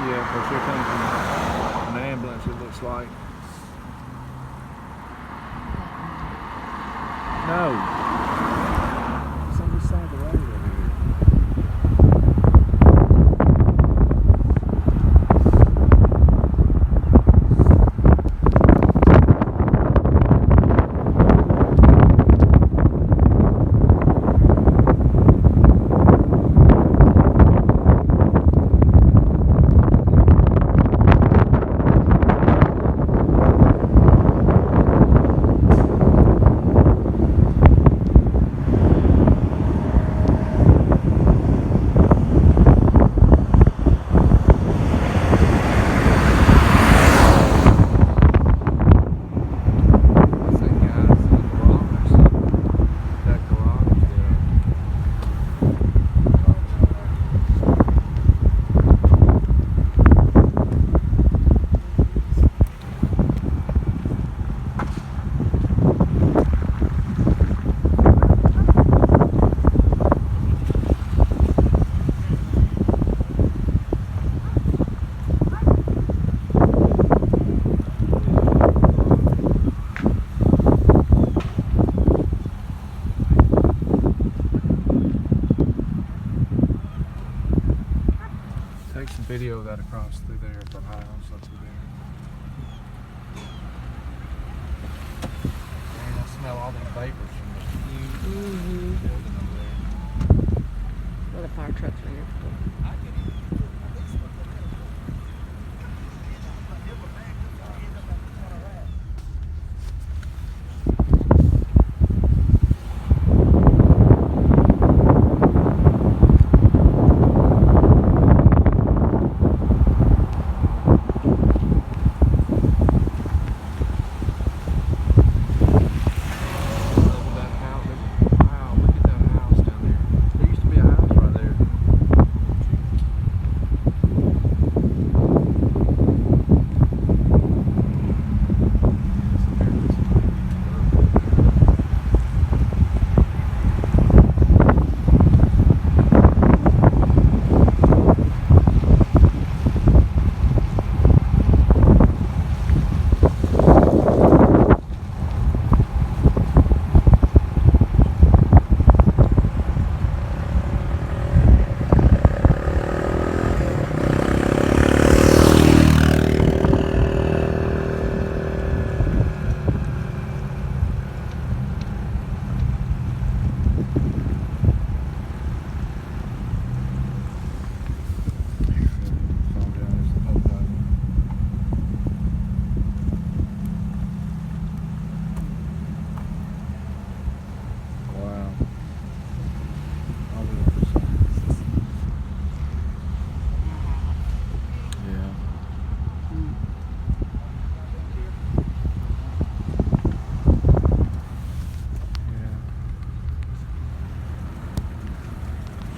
Yeah, because here comes an ambulance, it looks like. No. It's on this side of the road over here. Take some video of that across through there at the house up through there. Man, I smell all them vapors from the huge building over there. Well, the fire trucks are here.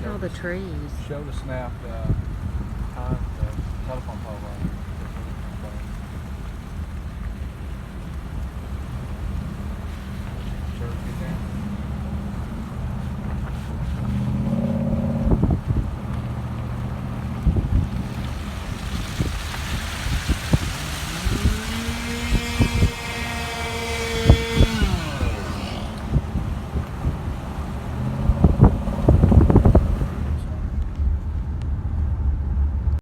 All the trees. Show the snap time, the telephone pole.